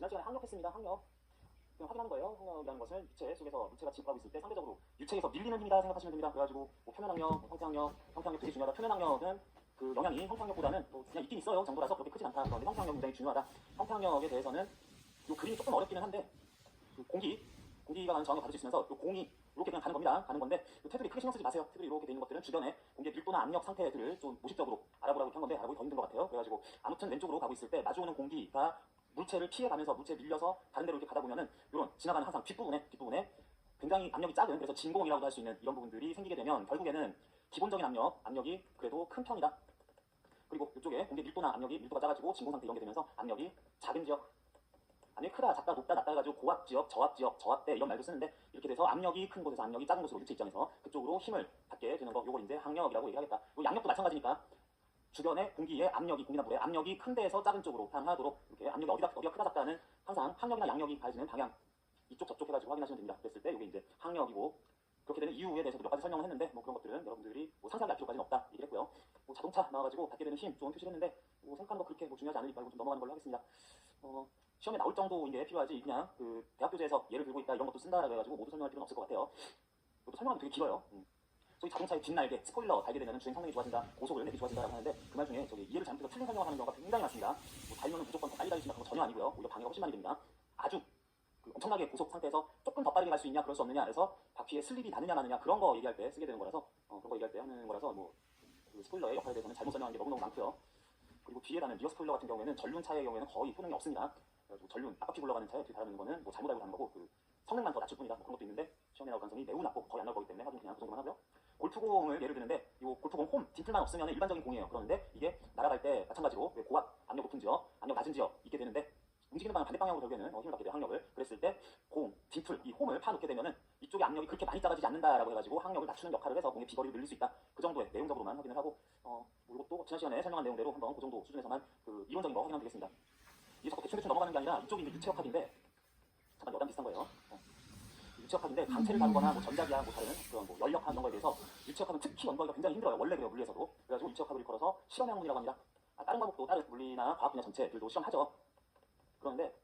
지난 시간에 항력했습니다. 항력. 그냥 확인하는 거예요. 항력이라는 것을 유체 속에서 유체가 지급하고 있을 때 상대적으로 유체에서 밀리는 힘이다 생각하시면 됩니다. 그래가지고 뭐 표면 항력, 형태 항력, 형태 항력 되게 중요하다. 표면 항력은 그 영향이 형태 항력보다는 뭐 그냥 있긴 있어요 정도라서 그렇게 크진 않다. 그런데 형태 항력 굉장히 중요하다. 형태 항력에 대해서는 이 그림이 조금 어렵기는 한데 그 공기가 가는 저항을 받을 수 있으면서 이 공이 이렇게 그냥 가는 겁니다. 가는 건데 테두리 크게 신경 쓰지 마세요. 테두리 이렇게 돼 있는 것들은 주변에 공기의 밀도나 압력 상태들을 좀 무식적으로 알아보라고 한 건데 알아보기 더 힘든 것 같아요. 그래가지고 아무튼 왼쪽으로 가고 있을 때 마주오는 공기가 물체를 피해가면서 물체에 밀려서 다른 데로 이렇게 가다 보면은 이런 지나가는 항상 뒷부분에 굉장히 압력이 작은 그래서 진공이라고도 할 수 있는 이런 부분들이 생기게 되면 결국에는 기본적인 압력이 그래도 큰 편이다. 그리고 이쪽에 공기 밀도가 작아지고 진공 상태 이런 게 되면서 압력이 작은 지역 압력이 크다, 작다, 높다, 낮다 해가지고 고압 지역, 저압대 이런 말도 쓰는데 이렇게 돼서 압력이 큰 곳에서 압력이 작은 곳으로 유체 입장에서 그쪽으로 힘을 받게 되는 거 요걸 이제 항력이라고 얘기하겠다. 요 양력도 마찬가지니까 주변의 공기의 압력이 공기나 물의 압력이 큰 데에서 작은 쪽으로 향하도록 이렇게 압력이 어디가 크다 작다는 항상 항력이나 양력이 가해지는 방향 이쪽 저쪽 해가지고 확인하시면 됩니다. 그랬을 때 이게 이제 항력이고 그렇게 되는 이유에 대해서도 몇 가지 설명을 했는데 뭐 그런 것들은 여러분들이 뭐 상세하게 알 필요까지는 없다 얘기를 했고요. 뭐 자동차 나와가지고 받게 되는 힘 좋은 표시를 했는데 뭐 생각하는 거 그렇게 뭐 중요하지 않으니까 이거 좀 넘어가는 걸로 하겠습니다. 시험에 나올 정도인게 필요하지 그냥 그 대학 교재에서 예를 들고 있다 이런 것도 쓴다라고 해가지고 모두 설명할 필요는 없을 것 같아요. 이것도 설명하면 되게 길어요. 소위 자동차의 뒷날개, 스포일러 달게 되면 주행 성능이 좋아진다, 고속을 내기 좋아진다라고 하는데 그 말 중에 저기 이해를 잘못해서 틀린 설명을 하는 경우가 굉장히 많습니다. 뭐 달리면 무조건 더 빨리 달리신다 그런 거 전혀 아니고요. 오히려 방해가 훨씬 많이 됩니다. 아주 그 엄청나게 고속 상태에서 조금 더 빠르게 갈 수 있냐 그럴 수 없느냐 그래서 바퀴에 슬립이 나느냐 마느냐 그런 거 얘기할 때 쓰게 되는 거라서 그런 거 얘기할 때 하는 거라서 뭐 그 스포일러의 역할에 대해서는 잘못 설명한 게 너무너무 많고요. 그리고 뒤에 다는 리어 스포일러 같은 경우에는 전륜차의 경우에는 거의 효능이 없습니다. 그래가지고 전륜 앞바퀴 굴러가는 차에 뒤에 달아놓는 거는 뭐 잘못 알고 가는 거고 그 성능만 더 낮출 뿐이다 뭐 그런 것도 있는데 시험에 나올 가능성이 매우 낮고 거의 안 나올 거기 때문에 확인 그냥 그 정도만 하고요. 골프공을 예를 드는데 이 골프공 홈 딤플만 없으면 일반적인 공이에요. 그런데 이게 날아갈 때 마찬가지로 고압 압력 높은 지역 압력 낮은 지역 있게 되는데 움직이는 방향 반대 방향으로 결국에는 힘을 받게 돼요. 항력을 그랬을 때 공, 딤플 이 홈을 파놓게 되면은 이쪽의 압력이 그렇게 많이 작아지지 않는다라고 해가지고 항력을 낮추는 역할을 해서 공의 비거리를 늘릴 수 있다. 그 정도의 내용적으로만 확인을 하고 뭐 이것도 지난 시간에 설명한 내용대로 한번 그 정도 수준에서만 그 이론적인 거 확인하면 되겠습니다. 이게 자꾸 대충 넘어가는 게 아니라 이쪽이 이제 유체역학인데 잠깐 여담 비슷한 거예요. 유체역학인데 강체를 다루거나 뭐 전자기하 뭐 다른 그런 뭐 연력학 이런 거에 대해서 유체역학은 특히 연구하기가 굉장히 힘들어요. 원래 그래요 물리에서도. 그래가지고 유체역학을 일컬어서 실험의 학문이라고 합니다. 다른 과목도 다른 물리나 과학 분야 전체들도 실험하죠. 그런데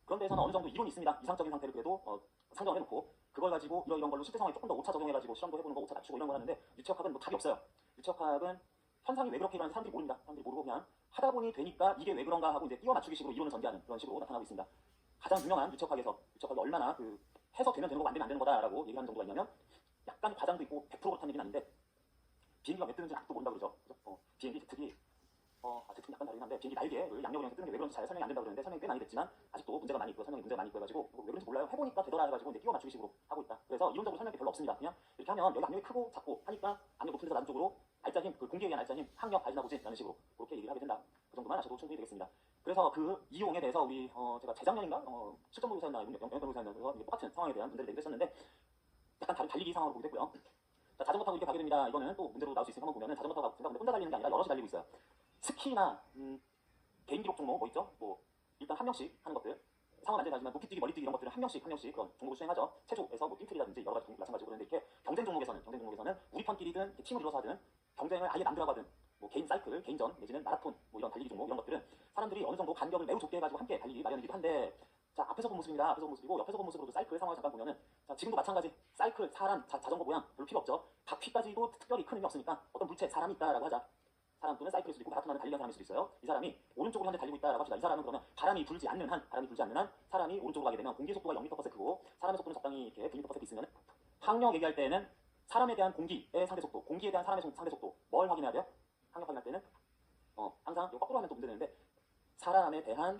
그런 데에서는 어느 정도 이론이 있습니다. 이상적인 상태를 그래도 상정을 해놓고 그걸 가지고 이런 걸로 실제 상황에 조금 더 오차 적용해가지고 시험도 해보는 거 오차 낮추고 이런 걸 하는데 유체역학은 뭐 답이 없어요. 유체역학은 현상이 왜 그렇게 일어나는지 사람들이 모릅니다. 사람들이 모르고 그냥 하다 보니 되니까 이게 왜 그런가 하고 이제 끼워 맞추기식으로 이론을 전개하는 그런 식으로 나타나고 있습니다. 가장 유명한 유체역학에서 유체역학이 얼마나 그 해서 되면 되는 거고 안 되면 안 되는 거다라고 얘기하는 정도가 있냐면 약간 과장도 있고 100% 그렇다는 얘기는 아닌데 비행기가 왜 뜨는지 아직도 모른다고 그러죠. 비행기 제특이 제특이 약간 다르긴 한데 비행기 날개를 양력으로 해서 뜨는 게 왜 그런지 잘 설명이 안 된다고 그러는데 설명이 꽤 많이 됐지만 아직도 문제가 많이 있고 설명이 문제가 많이 있고 해가지고 왜 그런지 몰라요. 해보니까 되더라 해가지고 이제 끼워 맞추기식으로 하고 있다. 그래서 이론적으로 설명이 별로 없습니다. 그냥 이렇게 하면 여기 압력이 크고 작고 하니까 압력 높은 데서 낮은 쪽으로 알짜 힘, 그 공기에 의한 알짜 힘, 항력 발진하 보지 라는 식으로 그렇게 얘기를 하게 된다. 그 정도만 아셔도 충분히 되겠습니다. 그래서 그 이용에 대해서 우리 제가 재작년인가 실전 모의고사였나 영역 모의고사였나 그래서 똑같은 상황에 대한 문제를 내기도 했었는데 약간 달리기 상황으로 보기도 했고요. 자, 자전거 타고 이렇게 가게 됩니다. 이거는 또 문제로 나올 수 있으니까 한번 보면은 자전거 타고 생각보다 혼자 달리는 게 아니라 여럿이 달리고 있어요. 스키나 개인 기록 종목 뭐 있죠? 뭐 일단 한 명씩 하는 것들 상황 안 되지만 높이뛰기, 멀리뛰기 이런 것들은 한 명씩 그런 종목을 수행하죠. 체조에서 뭐 팀플이라든지 여러 가지 종목 마찬가지고 그런데 이렇게 경쟁 종목에서는 우리 편끼리든 팀을 이뤄서 하든 경쟁을 아예 남들하고 하든 뭐 개인 사이클, 개인전 내지는 마라톤 뭐 이런 달리기 종목 이런 것들은 사람들이 어느 정도 간격을 매우 좁게 해가지고 함께 달리기 마련이기도 한데 자 앞에서 본 모습입니다. 앞에서 본 모습이고 옆에서 본 모습으로도 사이클 상황을 잠깐 보면은 자 지금도 마찬가지 사이클, 사람, 자전거 모양 별로 필요 없죠. 바퀴까지도 특별히 큰 의미 없으니까 어떤 물체, 사람이 있다라고 하자. 사람 또는 사이클일 수도 있고 마라톤하는 달리는 사람일 수도 있어요. 이 사람이 오른쪽으로 현재 달리고 있다라고 합시다. 이 사람은 그러면 바람이 불지 않는 한 사람이 오른쪽으로 가게 되면 공기의 속도가 0m/s고 사람의 속도는 적당히 이렇게 100m/s 있으면 항력 얘기할 때는 사람에 대한 공기의 상대 속도, 공기에 대한 사람의 상대 속도 뭘 확인해야 돼요? 항력 확인할 때는 항상 이거 거꾸로 하면 또 문제되는데 사람에 대한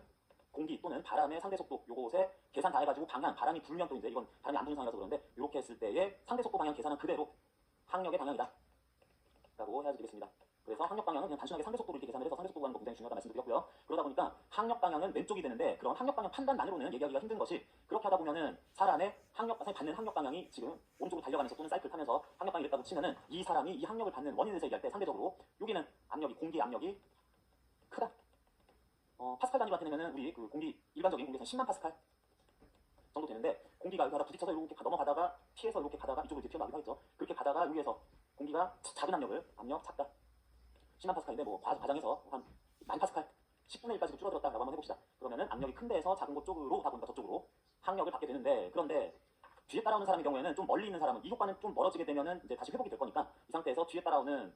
공기 또는 바람의 상대 속도 요것에 계산 다 해가지고 방향, 바람이 불면 또 이제 이건 바람이 안 부는 상황이라서 그런데 이렇게 했을 때의 상대 속도 방향 계산은 그대로 항력의 방향이다 라고 해야지 되겠습니다. 그래서 항력 방향은 그냥 단순하게 상대 속도를 이렇게 계산을 해서 상대 속도 구하는 거 굉장히 중요하다 말씀드렸고요. 그러다 보니까 항력 방향은 왼쪽이 되는데 그런 항력 방향 판단만으로는 얘기하기가 힘든 것이 그렇게 하다 보면은 사람의 받는 항력 방향이 지금 오른쪽으로 달려가면서 또는 사이클 타면서 항력 방향이 있다고 치면은 이 사람이 이 항력을 받는 원인에 대해서 얘기할 때 상대적으로 여기는 압력이 공기의 압력이 크다. 파스칼 단위로 나타내면은 우리 그 일반적인 공기에서 10만 파스칼 정도 되는데 공기가 여기 가다 부딪혀서 이렇게 넘어가다가 피해서 이렇게 가다가 이쪽으로 이렇게 튀어나가기도 하겠죠. 그렇게 가다가 위에서 공기가 작은 압력 작다. 10만 파스칼인데 뭐 과장해서 한 만 파스칼 10분의 1까지도 줄어들었다라고 한번 해봅시다. 그러면은 압력이 큰 데에서 작은 곳 쪽으로 다 보니까 저쪽으로 항력을 받게 되는데, 그런데 뒤에 따라오는 사람의 경우에는 좀 멀리 있는 사람은 이 효과는 좀 멀어지게 되면은 이제 다시 회복이 될 거니까 이 상태에서 뒤에 따라오는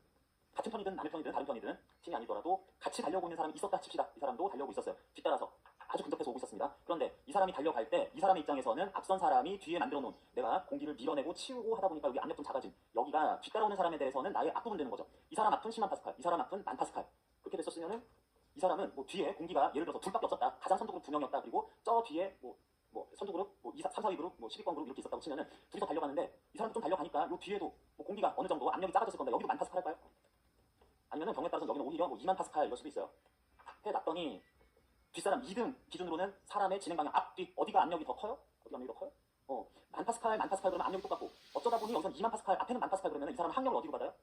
같은 편이든 남의 편이든 다른 편이든 팀이 아니더라도 같이 달려오고 있는 사람이 있었다 칩시다. 이 사람도 달려오고 있었어요. 뒤따라서 아주 근접해서 오고 있었습니다. 그런데 이 사람이 달려갈 때 이 사람의 입장에서는 앞선 사람이 뒤에 만들어 놓은, 내가 공기를 밀어내고 치우고 하다 보니까 여기 압력 좀 작아진, 여기가 뒤따라오는 사람에 대해서는 나의 앞부분 되는 거죠. 이 사람 앞은 10만 파스칼, 이 사람 앞은 만 파스칼. 그렇게 됐었으면은 이 사람은 뭐 뒤에 공기가 예를 들어서 둘밖에 없었다. 가장 선두 그룹 2명이었다. 그리고 저 뒤에 뭐 선두 그룹, 뭐 2, 3, 4위 그룹, 뭐 10위권 그룹 이렇게 있었다고 치면은 둘이서 달려가는데 이 사람도 좀 달려가니까 요 뒤에도 뭐 공기가 어느 정도 압력이 작아졌을 건데 여기도 만 파스칼 할까요? 아니면은 경우에 따라서 여기는 오히려 뭐 2만 파스칼 이럴 수도 있어요. 해놨더니 뒷사람 2등 기준으로는 사람의 진행 방향 앞뒤 어디가 압력이 더 커요? 어디가 압력이 더 커요? 만 파스칼 그러면 압력이 똑같고, 어쩌다 보니 여기서 2만 파스칼 앞에는 만 파스칼 그러면 이 사람은 항력을 어디로 받아요?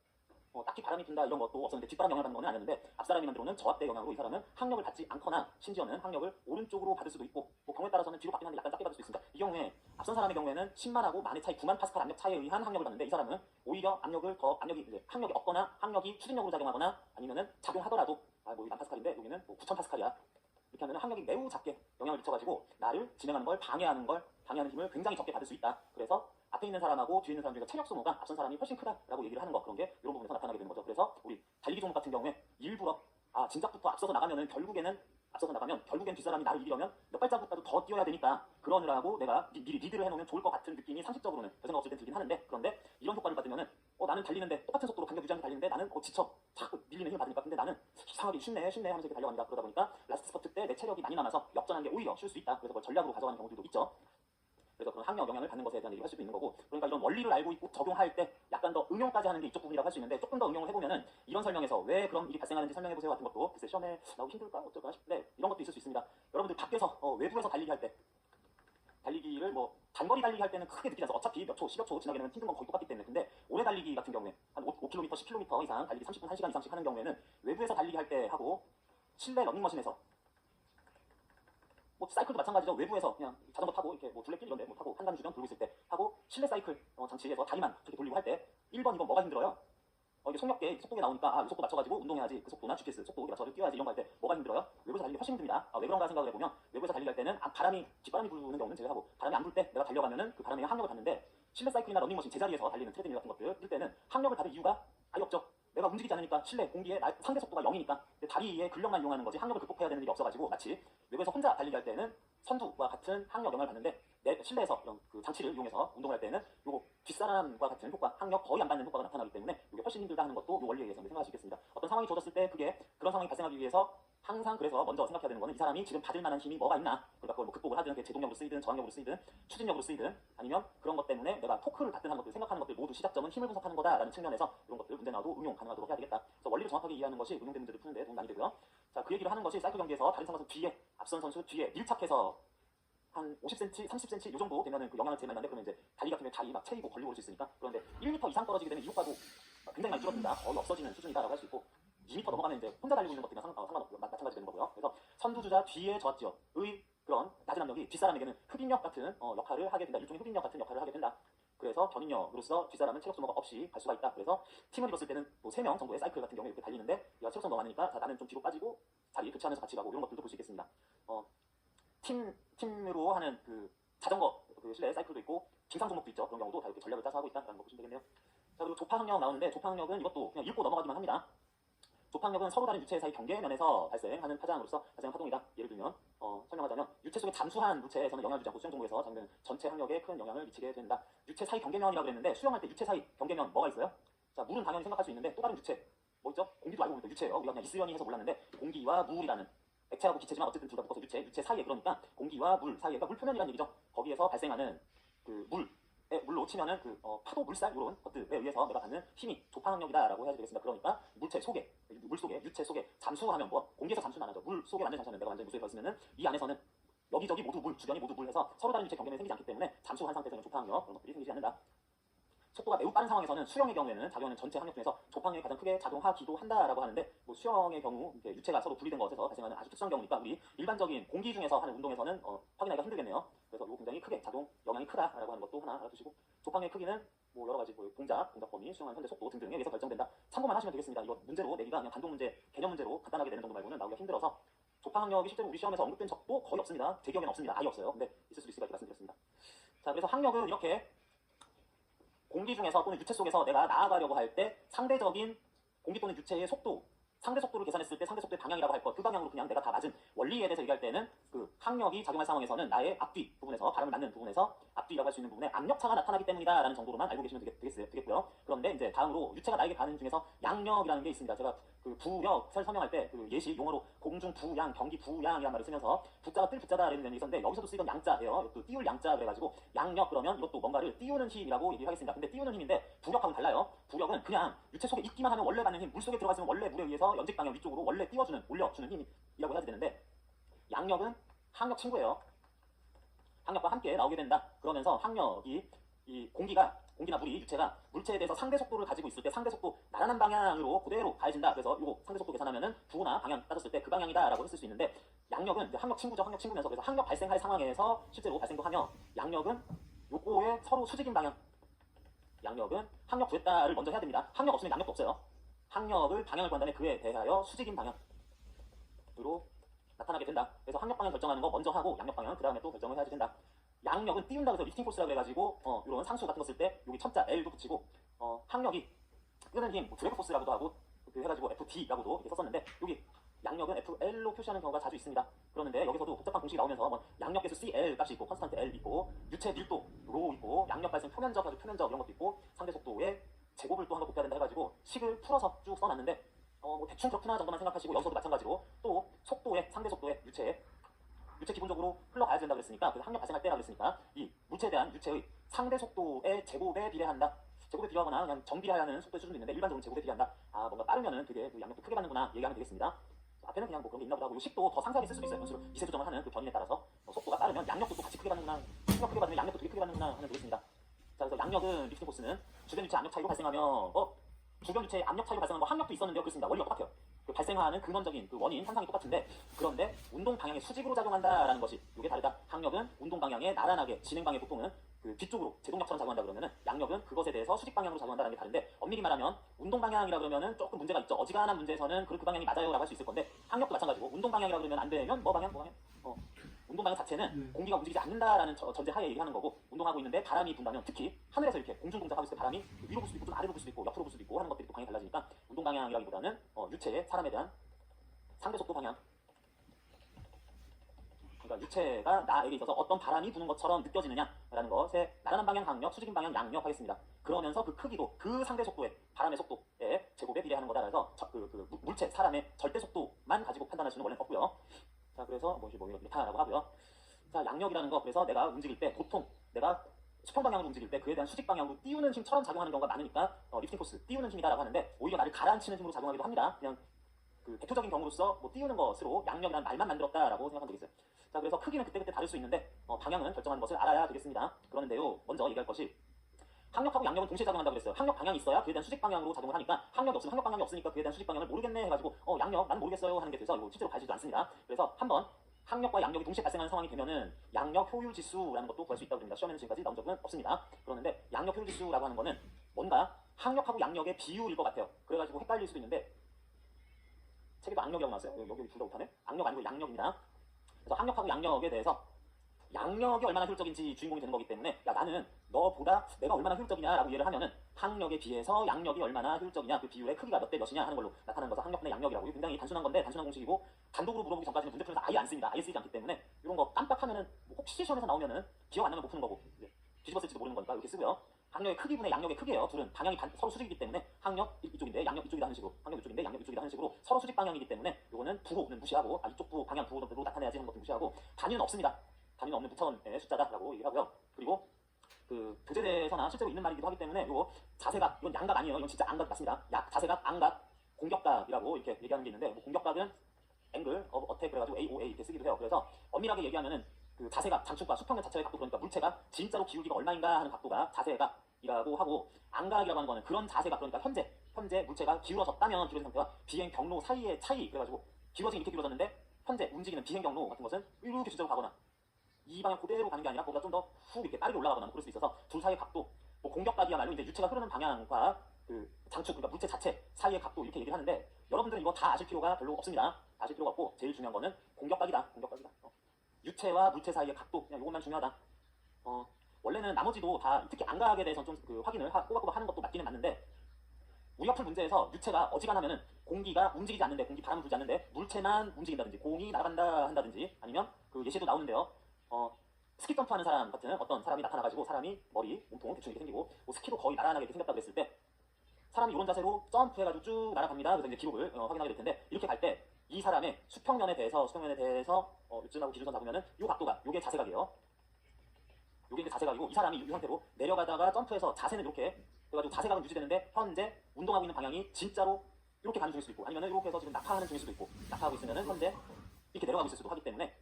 딱히 바람이 든다 이런 것도 없었는데 뒷바람 영향을 받는 건 아니었는데 앞사람이 만들어오는 저압대 영향으로 이 사람은 항력을 받지 않거나 심지어는 항력을 오른쪽으로 받을 수도 있고, 뭐 경우에 따라서는 뒤로 받긴 하는데 약간 작게 받을 수도 있습니다. 이 경우에 앞선 사람의 경우에는 10만하고 만의 차이 9만 파스칼 압력 차이에 의한 항력을 받는데 이 사람은 오히려 항력이 없거나 항력이 추진력으로 작용하거나 아니면은 작용하더라도 뭐 만 파스칼인데 여기는 뭐 9천 파스칼이야. 이렇게 하면 항력이 매우 작게 영향을 미쳐가지고 나를 진행하는 걸 방해하는 힘을 굉장히 적게 받을 수 있다. 그래서 앞에 있는 사람하고 뒤에 있는 사람 중에서 체력 소모가 앞선 사람이 훨씬 크다라고 얘기를 하는 거, 그런 게 이런 부분에서 나타나게 되는 거죠. 그래서 우리 달리기 종목 같은 경우에 일부러 진작부터 앞서서 나가면 결국엔 뒷사람이 나를 이기려면 몇 발자국이라도 더 뛰어야 되니까 그러느라고 내가 미리 리드를 해놓으면 좋을 것 같은 느낌이 상식적으로는 별 생각 없을 땐 들긴 하는데, 그런데 이런 효과를 받으면은 나는 달리는데 똑같은 속도로 간격 유지하면서 달리는데 나는 지쳐 자꾸 밀리는 힘을 받으니까, 근데 나는 이상하게 쉽네 하면서 이렇게 달려갑니다. 그러다 보니까 라스트 스퍼트 때 내 체력이 많이 남아서 역전하는 게 오히려 쉬울 수 있다. 그래서 그걸 전략으로 가져가는 경우들도 있죠. 그래서 그런 항력 영향을 받는 것에 대한 얘기를 할 수도 있는 거고, 그러니까 이런 원리를 알고 있고 적용할 때 약간 더 응용까지 하는 게 이쪽 부분이라고 할 수 있는데, 조금 더 응용을 해보면은 이런 설명에서 왜 그런 일이 발생하는지 설명해보세요 같은 것도 글쎄 시험에 나오기 힘들까 어쩔까 싶은데 이런 것도 있을 수 있습니다. 여러분들 밖에서 외부에서 달리기 할 때, 달리기를 뭐 단거리 달리기 할 때는 크게 느끼지 않아서 어차피 몇 초, 10여 초 지나게 되면 힘든 건 거의 똑같기 때문에, 근데 오래 달리기 같은 경우에 한 5km, 10km 이상 달리기 30분, 1시간 이상씩 하는 경우에는 외부에서 달리기 할 때 하고 실내 러닝머신에서 뭐 사이클도 마찬가지죠. 외부에서 그냥 자전거 타고 이렇게 뭐 둘레길 이런 데 뭐 타고 한강 주변 돌고 있을 때 하고 실내 사이클 장치에서 다리만 이렇게 돌리고 할 때 1번, 2번 뭐가 힘들어요? 이게 속력계 속도계 나오니까 이 속도 맞춰가지고 운동해야지, 그 속도나 GPS 속도에 맞춰서 뛰어야지 이런 거 할 때 뭐가 힘들어요? 외부에서 달리기 훨씬 힘듭니다. 왜 그런가 생각을 해보면 외부에서 달리기 할 때는 뒷바람이 부는 경우는 제외하고 바람이 안 불 때 내가 달려가면은 그 바람에 항력을 받는데, 실내 사이클이나 러닝머신 제자리에서 달리는 트레드밀 같은 것들 뛸 때는 항력을 받을 이유가 아예 없죠. 내가 움직이지 않으니까 실내 공기의 상대 속도가 0이니까 다리의 근력만 이용하는 거지 항력을 극복해야 되는 일이 없어가지고, 마치 외부에서 혼자 달리기 할 때는 선두와 같은 항력 영향을 받는데 실내에서 이런 그 장치를 이용해서 운동을 할 때는 요거 뒷사람과 같은 효과, 항력 거의 안 받는 효과가 나타나기 때문에 이게 훨씬 힘들다 하는 것도 요 원리에 의해서 생각할 수 있겠습니다. 어떤 상황이 주어졌을 때 그런 상황이 발생하기 위해서 항상 그래서 먼저 생각해야 되는 거는 이 사람이 지금 받을 만한 힘이 뭐가 있나, 그러니까 그걸 뭐 극복을 하든 제동력으로 쓰이든 저항력으로 쓰이든 추진력으로 쓰이든 아니면 그런 것 때문에 내가 토크를 받든 하는 것들, 생각하는 것들 모두 시작점은 힘을 분석하는 거다라는 측면에서 이런 것들 문제 나와도 응용 가능하도록 해야 되겠다. 그래서 원리를 정확하게 이해하는 것이 응용된 문제를 푸는데 도움이 많이 되고요. 자, 그 얘기를 하는 것이 사이클 경기에서 다른 선수 뒤에, 앞선 선수 뒤에 밀착해서 한 50cm, 30cm 이 정도 되면은 그 영향을 제일 많이 받는데, 그러면 이제 달리 같은 경우에 다리 막 체이고 걸리고 그럴 수 있으니까, 그런데 1m 이상 떨어지게 되면 이 효과도 굉장히 많이 줄어든다. 거의 없어지는 수준이다라고 할 수 있고, 2m 넘어가면 이제 혼자 달리고 있는 것들이랑 마찬가지 되는 거고요. 그래서 선두주자 뒤에 저지역의 그런 낮은 압력이 뒷사람에게는 흡인력 같은 역할을 하게 된다. 일종의 흡인력 같은 역할을 하게 된다. 그래서 견인력으로서 뒷사람은 체력 소모가 없이 갈 수가 있다. 그래서 팀을 이뤘을 때는 뭐 3명 정도의 사이클 같은 경우에 이렇게 달리는데 얘가 체력 소모가 많으니까 나는 좀 뒤로 빠지고 자리 교체하면서 같이 가고 이런 것들도 볼 수 있겠습니다. 팀으로 하는 그 자전거 그 실내 사이클도 있고 빙상 종목도 있죠. 그런 경우도 다 이렇게 전략을 짜서 하고 있다는 거 보시면 되겠네요. 자, 그리고 조파항력 나오는데 조파항력은 이것도 그냥 읽고 넘어가기만 합니다. 조파항력은 서로 다른 유체 사이 경계면에서 발생하는 파장으로서 발생한 파동이다. 예를 들면 설명하자면 유체 속에 잠수한 물체에서는 영향을 주지 않고 수영 종목에서 작용되는 전체 항력에 큰 영향을 미치게 된다. 유체 사이 경계면이라고 그랬는데 수영할 때 유체 사이 경계면 뭐가 있어요? 자, 물은 당연히 생각할 수 있는데 또 다른 유체 뭐 있죠? 공기도 알고 보니까 유체예요. 우리가 그냥 있으려니 해서 몰랐는데 공기와 물이라는 액체하고 기체지만 어쨌든 둘 다 묶어서 유체 사이에, 그러니까 공기와 물 사이에, 그러니까 물 표면이라는 얘기죠. 거기에서 발생하는 그 물로 치면은 그 파도, 물살 이런 것들에 의해서 내가 받는 힘이 조파항력이다라고 해야 되겠습니다. 그러니까 물 속에 유체 속에 잠수하면 뭐 공기에서 잠수는 안 하죠. 물 속에 완전 잠수하면 내가 완전 물속에 들어있으면은 이 안에서는 여기저기 모두 물, 주변이 모두 물 해서 서로 다른 유체 경계면이 생기지 않기 때문에 잠수한 상태에서는 조파항력 그런 것들이 생기지 않는다. 속도가 매우 빠른 상황에서는 수영의 경우에는 작용하는 전체 항력 중에서 조파항력이 가장 크게 작용하기도 한다라고 하는데, 뭐 수영의 경우 이렇게 유체가 서로 분리된 것에서 발생하는 아주 특수한 경우니까 우리 일반적인 공기 중에서 하는 운동에서는 확인하기가 힘들겠네요. 그래서 이거 굉장히 크게 영향이 크다라고 하는 것도 하나 알아두시고, 조파항력의 크기는 뭐 여러 가지 뭐 동작 범위, 수영하는 현재 속도 등등에 의해서 결정된다. 참고만 하시면 되겠습니다. 이거 문제로 내기가 그냥 단독 문제, 개념 문제로 간단하게 내는 정도 말고는 나오기가 힘들어서 조파항력이 실제로 우리 시험에서 언급된 적도 거의 없습니다. 제 기억에는 없습니다. 아예 없어요. 근데 있을 수도 있으니까 이렇게 말씀드렸습니다. 자, 그래서 항력은 이렇게 공기 중에서 또는 유체 속에서 내가 나아가려고 할 때 상대적인 공기 또는 유체의 속도, 상대 속도를 계산했을 때 상대 속도의 방향이라고 할 것, 그 방향으로 그냥 내가 다 맞은 원리에 대해서 얘기할 때는 그 항력이 작용할 상황에서는 나의 앞뒤 부분에서, 발음을 맞는 부분에서 앞뒤라고 할 수 있는 부분에 압력차가 나타나기 때문이다 라는 정도로만 알고 계시면 되겠고요. 그런데 이제 다음으로 유체가 나에게 가는 중에서 양력이라는 게 있습니다. 제가 그 부력을 설명할 때 그 예시 용어로 공중 부양, 경기 부양이라는 말을 쓰면서 부자가 뜰 부자다라는 면이 있었는데 여기서도 쓰이던 양자예요. 이것도 띄울 양자 그래가지고 양력 그러면 이것도 뭔가를 띄우는 힘이라고 얘기하겠습니다. 근데 띄우는 힘인데 부력하고는 달라요. 부력은 그냥 유체 속에 있기만 하면 원래 받는 힘, 물 속에 들어갔으면 원래 물에 의해서 연직 방향 위쪽으로 원래 띄워주는, 올려주는 힘이라고 해야 되는데 양력은 항력 친구예요. 항력과 함께 나오게 된다. 그러면서 항력이 이 공기나 물이, 유체가 물체에 대해서 상대 속도를 가지고 있을 때 상대 속도 나란한 방향으로 그대로 가해진다. 그래서 이거 상대 속도 계산하면은 부나 방향 따졌을 때 그 방향이다라고 했을 수 있는데 양력은 항력 친구죠. 항력 친구면서 그래서 항력 발생할 상황에서 실제로 발생도 하며 양력은 요거에 서로 수직인 방향. 양력은 항력 구했다를 먼저 해야 됩니다. 항력 없으면 양력도 없어요. 항력을 방향을 구한 다음에 그에 대하여 수직인 방향으로 나타나게 된다. 그래서 항력 방향 결정하는 거 먼저 하고 양력 방향은 그 다음에 또 결정을 해야지 된다. 양력은 띄운다 그래서 리프팅 포스라고 해가지고 이런 상수 같은 거 쓸 때 여기 첨자 L도 붙이고 항력이 끄는 힘, 드래그 포스라고도 하고 그 해가지고 FD라고도 이렇게 썼었는데 여기 양력은 FL로 표시하는 경우가 자주 있습니다. 그러는데 여기서도 복잡한 공식이 나오면서 뭐 양력 계수 CL 값이 있고 컨스탄트 L 있고 유체 밀도 로 있고 양력 발생 표면적 아주 표면적 이런 것도 있고 상대 속도의 제곱을 또 하나 곱해야 된다 해가지고 식을 풀어서 쭉 써놨는데 뭐 대충 그렇구나 정도만 생각하시고 여기서도 마찬가지로 또 속도의 상대 속도의 유체 기본적으로 흘러가야 된다 그랬으니까 그래서 항력 발생할 때라 그랬으니까 이 물체에 대한 유체의 상대 속도의 제곱에 비례한다. 제곱에 비례하거나 그냥 정비례하는 속도의 수준도 있는데 일반적으로 제곱에 비례한다. 뭔가 빠르면은 되게 그 양력도 크게 받는구나 얘기하면 되겠습니다. 앞에는 그냥 뭐 그런 게 있나 보다 하고 이 식도 더 상세하게 쓸 수도 있어요. 변수로 미세 조정을 하는 그 변인에 따라서 속도가 빠르면 양력도 또 같이 크게 받는구나. 충격 크게 받으면 양력도 되게 크게 받는구나 하면 되겠습니다. 자, 그래서 양력은 리프팅 포스는 주변 유체 압력 차이로 발생하며 주변 유체 압력 차이로 발생하는 거 항력도 있었는데요. 그렇습니다. 원리가 똑같아요. 그 발생하는 근원적인 그 원인 현상이 똑같은데 그런데 운동 방향의 수직으로 작용한다라는 것이 이게 다르다. 항력은 운동 방향에 나란하게 진행 방향의 보통은 그 뒤쪽으로 제동력처럼 작용한다 그러면은 양력은 그것에 대해서 수직 방향으로 작용한다는 게 다른데 엄밀히 말하면 운동 방향이라 그러면은 조금 문제가 있죠. 어지간한 문제에서는 그 방향이 맞아요라고 할 수 있을 건데 항력도 마찬가지고 운동 방향이라 그러면 안 되면 뭐 방향 운동 방향 자체는 공기가 움직이지 않는다라는 전제하에 얘기하는 거고 운동하고 있는데 바람이 분다면 특히 하늘에서 이렇게 공중 동작하고 있을 때 바람이 위로 불 수도 있고 좀 아래로 불 수도 있고 옆으로 불 수도 있고 하는 것들이 또 방향이 달라지니까 운동 방향이라기보다는 유체의 사람에 대한 상대 속도 방향. 그러니까 유체가 나에게 있어서 어떤 바람이 부는 것처럼 느껴지느냐라는 것에 나란한 방향 항력, 수직인 방향 양력 하겠습니다. 그러면서 그 크기도 그 상대 속도의 바람의 속도의 제곱에 비례하는 거다. 그래서 물체, 사람의 절대 속도만 가지고 판단할 수는 원래는 없고요. 자, 그래서 이렇다라고 하고요. 자, 양력이라는 거 그래서 내가 움직일 때 보통 내가 수평 방향으로 움직일 때 그에 대한 수직 방향으로 띄우는 힘처럼 작용하는 경우가 많으니까 리프팅 포스, 띄우는 힘이다라고 하는데 오히려 나를 가라앉히는 힘으로 작용하기도 합니다. 그냥 그 대표적인 경우로서 뭐 띄우는 것으로 양력이라는 말만 만들었다라고 생각하면 되겠어요. 자, 그래서 크기는 그때그때 다를 수 있는데 방향은 결정하는 것을 알아야 되겠습니다. 그러는데요, 먼저 얘기할 것이 항력하고 양력은 동시에 작용한다고 그랬어요. 항력 방향이 있어야 그에 대한 수직 방향으로 작용을 하니까 항력이 없으면 항력 방향이 없으니까 그에 대한 수직 방향을 모르겠네 해가지고 양력 난 모르겠어요 하는 게 돼서 이거 실제로 가지도 않습니다. 그래서 한번 항력과 양력이 동시에 발생하는 상황이 되면은 양력 효율 지수라는 것도 구할 수 있다고 합니다. 시험에는 지금까지 나온 적은 없습니다. 그러는데 양력 효율 지수라고 하는 거는 뭔가 항력하고 양력의 비율일 것 같아요. 그래가지고 헷갈릴 수도 있는데 책에도 악력이라고 나왔어요. 여기 둘 다 못하네. 악력 아니고 양력입니다. 그래서 항력하고 양력에 대해서 양력이 얼마나 효율적인지 주인공이 되는 거기 때문에 야 나는 너보다 내가 얼마나 효율적이냐라고 이해를 하면은 항력에 비해서 양력이 얼마나 효율적이냐 그 비율의 크기가 몇 대 몇이냐 하는 걸로 나타나는 것을 항력분의 양력이라고. 이게 굉장히 단순한 건데 단순한 공식이고 단독으로 물어보기 전까지는 문제풀이에서 아예 안 씁니다. 아예 쓰이지 않기 때문에 이런 거 깜빡하면은 혹시 시험에서 나오면은 기억 안 나면 못 푸는 거고 뒤집어쓸지도 모르는 거니까 이렇게 쓰고요. 항력의 크기분의 양력의 크기예요. 둘은 방향이 서로 수직이기 때문에 항력 이쪽인데 양력 이쪽이다 하는 식으로 항력 이쪽인데 양력 이쪽이다 하는 식으로 서로 수직 방향이기 때문에 이거는 부호는 무시하고 이쪽 부 방향 부호로 나타내야지 하는 것도 무시하고 단위는 없습니다. 단위는 없는 무차원의 숫자다라고 얘기하고요. 그리고 그 교재에서나 실제로 있는 말이기도 하기 때문에 이거 자세각 이건 양각 아니에요. 이건 진짜 안각 맞습니다. 자세각, 안각, 공격각이라고 이렇게 얘기하는 게 있는데 공격각은 앵글 of attack 그래가지고 AOA 이렇게 쓰기도 해요. 그래서 엄밀하게 얘기하면은 그 자세각 장축과 수평면 자체의 각도 그러니까 물체가 진짜로 기울기가 얼마인가 하는 각도가 자세각이라고 하고 안각이라고 하는 거는 그런 자세각 그러니까 현재 물체가 기울어졌다면 기울어진 상태와 비행 경로 사이의 차이 그래가지고 기울어지긴 이렇게 기울어졌는데 현재 움직이는 비행 경로 같은 것은 이렇게 주제로 가거나 이 방향 그대로 가는 게 아니라 그보다 좀 더 훅 이렇게 빠르게 올라가거나 그럴 수 있어서 둘 사이의 각도 뭐 공격각이야말로 이제 유체가 흐르는 방향과 그 장축 그러니까 물체 자체 사이의 각도 이렇게 얘기를 하는데 여러분들은 이거 다 아실 필요가 별로 없습니다. 아실 필요가 없고 제일 중요한 거는 공격각이다. 공격각이다. 유체와 물체 사이의 각도, 그냥 이것만 중요하다. 원래는 나머지도 다 특히 안각에 대해서 좀 그 확인을 꼬박꼬박 하는 것도 맞기는 맞는데, 우리가 풀 문제에서 유체가 어지간하면은 공기가 움직이지 않는데, 공기 바람을 불지 않는데 물체만 움직인다든지 공이 날아간다 한다든지, 아니면 그 예시도 나오는데요. 스키 점프하는 사람 같은 어떤 사람이 나타나가지고 사람이 머리, 몸통 대충 이렇게 생기고 뭐 스키도 거의 날아나게 생겼다 그랬을 때, 사람이 이런 자세로 점프해가지고 쭉 날아갑니다. 그래서 이제 기록을 확인하게 될 텐데, 이렇게 갈 때 이 사람의 수평면에 대해서 요쯤하고 기준선 잡으면은 요 각도가 요게 자세각이에요. 요게 이제 자세각이고, 이 사람이 이 상태로 내려가다가 점프해서 자세는 이렇게 그래가지고 자세각은 유지되는데, 현재 운동하고 있는 방향이 진짜로 이렇게 가는 중일 수도 있고, 아니면은 이렇게 해서 지금 낙하하는 중일 수도 있고, 낙하하고 있으면은 현재 이렇게 내려가고 있을 수도 하기 때문에,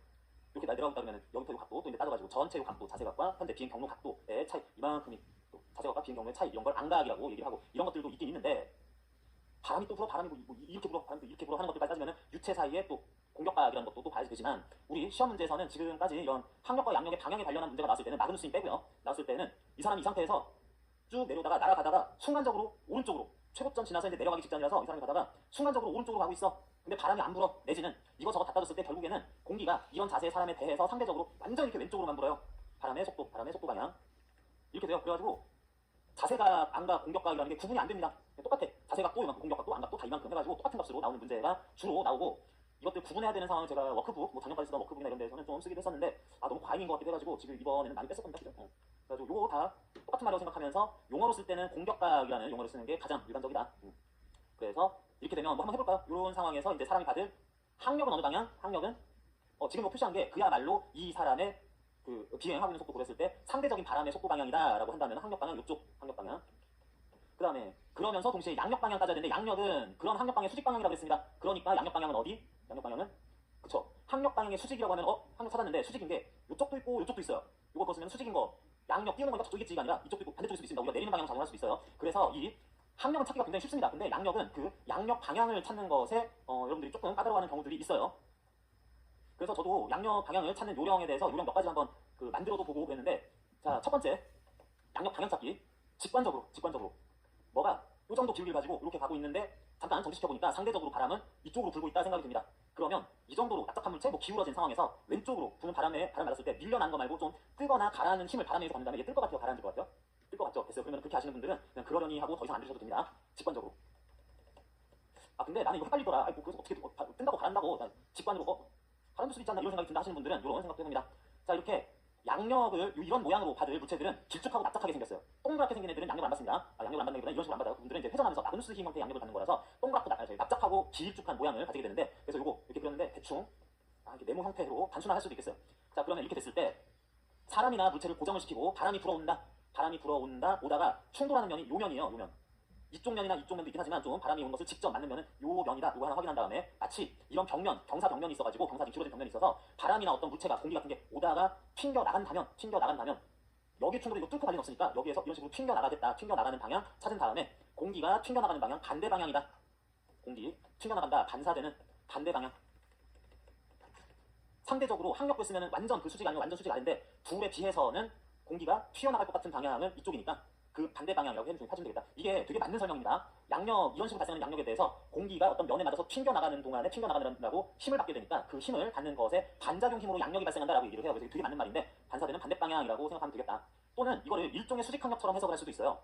이렇게 내려가고 있다 그러면 여기부터 요 각도 또 이제 따져가지고 전체 요 각도, 자세각과 현재 비행 경로 각도의 차이, 이만큼이 또 자세각과 비행 경로의 차이, 이런 걸 안각이라고 얘기를 하고, 이런 것들도 있긴 있는데, 바람이 또 불어, 바람이 뭐 이렇게 불어, 바람이 또 이렇게 불어 하는 것들까지 따지면은 유체 사이에 또 공격각이라는 것도 또 봐야지 되지만, 우리 시험 문제에서는 지금까지 이런 항력과 양력의 방향에 관련한 문제가 나왔을 때는 마그누스님 빼고요. 나왔을 때는 이 사람이 이 상태에서 쭉 내려오다가 날아가다가 순간적으로 오른쪽으로, 최고점 지나서 이제 내려가기 직전이라서 이 사람이 가다가 순간적으로 오른쪽으로 가고 있어. 근데 바람이 안 불어. 내지는 이거저거 다 따졌을 때 결국에는 공기가 이런 자세의 사람에 대해서 상대적으로 완전 이렇게 왼쪽으로만 불어요. 바람의 속도 방향. 이렇게 돼요. 그래가지고 자세각, 안각, 공격각이라는 게 구분이 안 됩니다. 똑같아. 자세각도 이만큼, 공격각도, 안각도 다 이만큼 해가지고 똑같은 값으로 나오는 문제가 주로 나오고, 이것들 구분해야 되는 상황을 제가 워크북, 뭐 작년까지 쓰던 워크북이나 이런 데서는 좀 쓰기도 했었는데, 너무 과잉인 것 같기도 해가지고 지금 이번에는 많이 뺐었답니다. 그죠? 그래가지고 요거 다 똑같은 말이라고 생각하면서 용어로 쓸 때는 공격각이라는 용어를 쓰는 게 가장 일반적이다. 그래서 이렇게 되면 뭐 한번 해볼까요? 이런 상황에서 이제 사람이 받을 항력은 어느 방향? 항력은 지금 뭐 표시한 게 그야말로 이 사람의 그 비행하고 있는 속도 그랬을 때 상대적인 바람의 속도 방향이다라고 한다면 항력 방향, 이쪽 항력 방향. 그 다음에 그러면서 동시에 양력 방향 따져야 되는데, 양력은 그런 항력 방향의 수직 방향이라고 했습니다. 그러니까 양력 방향은 어디? 양력 방향은 그쵸. 항력 방향의 수직이라고 하면 항력 찾았는데 수직인 게 이쪽도 있고 이쪽도 있어요. 이거 그었으면 수직인 거 양력 띄우는 거니까 저쪽이겠지가 아니라 이쪽도 있고 반대쪽일 수도 있습니다. 우리가 내리는 방향을 작용할 수도 있어요. 그래서 이 항력은 찾기가 굉장히 쉽습니다. 근데 양력은 그 양력 방향을 찾는 것에 여러분들이 조금 까다로워하는 경우들이 있어요. 그래서 저도 양력 방향을 찾는 요령에 대해서 요령 몇 가지 한번 만들어도 보고 그랬는데, 자, 첫 번째 양력 방향 찾기. 직관적으로 뭐가 요 정도 기울기를 가지고 이렇게 가고 있는데, 잠깐 정지시켜보니까 상대적으로 바람은 이쪽으로 불고 있다 생각이 듭니다. 그러면 이 정도로 납작한 물체, 뭐 기울어진 상황에서 왼쪽으로 부는 바람 맞았을 때 밀려난 거 말고 좀 뜨거나 가라앉는 힘을 바람에 의해서 받는다면 얘 뜰 것 같아요, 가라앉을 것 같아요? 뜰 것 같죠? 됐어요. 그러면 그렇게 하시는 분들은 그냥 그러려니 하고 더 이상 안 들으셔도 됩니다. 직관적으로. 근데 나는 이거 헷갈리더라. 뭐 그래서 어떻게 뜬다고 가라앉다고 직관으로 가라앉을 수도 있지 않나 이런 생각이 든다 하시는 분들은 이런 생각도 해봅니다. 자, 이렇게 양력을 이런 모양으로 받을 물체들은 길쭉하고 납작하게 생겼어요. 동그랗게 생긴 애들은 양력을 안 받습니다. 양력을 안 받는 애들은 이런 식으로 안 받아요. 그분들은 이제 회전하면서 마그누스 힘 형태의 양력을 받는 거라서 동그랗고 납작하고 길쭉한 모양을 가지게 되는데, 그래서 요거 이렇게 그렸는데 대충 이렇게 네모 형태로 단순화할 수도 있겠어요. 자, 그러면 이렇게 됐을 때 사람이나 물체를 고정을 시키고 바람이 불어온다 오다가 충돌하는 면이 요 면이에요. 요 면. 이쪽 면이나 이쪽 면도 있긴 하지만 좀 바람이 온 것을 직접 맞는 면은 요 면이다. 요거 하나 확인한 다음에 마치 이런 벽면, 경사 벽면이 있어가지고 경사진 줄어진 벽면이 있어서 바람이나 어떤 물체가, 공기 같은 게 오다가 튕겨 나간다면 여기 충돌이 뚫고 갈 리는 없으니까 여기에서 이런 식으로 튕겨 나가는 방향 찾은 다음에 공기가 튕겨 나가는 방향 반대 방향이다. 공기 튕겨 나간다, 반사되는 반대 방향. 상대적으로 항력을 쓰면은 완전 그 수직 아니면 완전 수직 아닌데, 둘에 비해서는 공기가 튀어나갈 것 같은 방향은 이쪽이니까 그 반대 방향이라고 해주시면 되겠다. 이게 되게 맞는 설명입니다. 양력, 이런 식으로 발생하는 양력에 대해서 공기가 어떤 면에 맞아서 튕겨나가는 동안에 튕겨나가느라고 힘을 받게 되니까 그 힘을 받는 것에 반작용 힘으로 양력이 발생한다라고 얘기를 해요. 그래서 되게 맞는 말인데, 반사되는 반대 방향이라고 생각하면 되겠다. 또는 이거를 일종의 수직항력처럼 해석을 할 수도 있어요.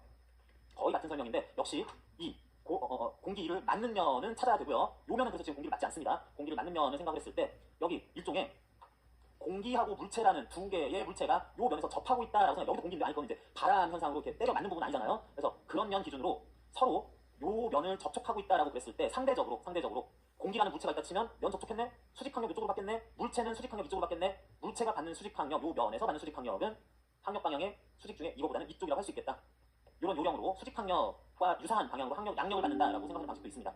거의 같은 설명인데, 역시 이 공기를 맞는 면은 찾아야 되고요. 요 면은 그래서 지금 공기를 맞지 않습니다. 공기를 맞는 면을 생각을 했을 때 여기 일종의 공기하고 물체라는 두 개의 물체가 요 면에서 접하고 있다라고 생각. 여기도 공기인데, 아니 그건 이제 바람 현상으로 이렇게 때려 맞는 부분 아니잖아요. 그래서 그런 면 기준으로 서로 요 면을 접촉하고 있다라고 그랬을 때 상대적으로 공기라는 물체가 있다 치면 면 접촉했네. 수직항력 이쪽으로 받겠네. 물체는 수직항력 이쪽으로 받겠네. 물체가 받는 수직항력, 요 면에서 받는 수직항력은 항력 방향의 수직 중에 이거보다는 이쪽이라고 할 수 있겠다. 이런 요령으로 수직항력과 유사한 방향으로 양력을 받는다라고 생각하는 방식도 있습니다.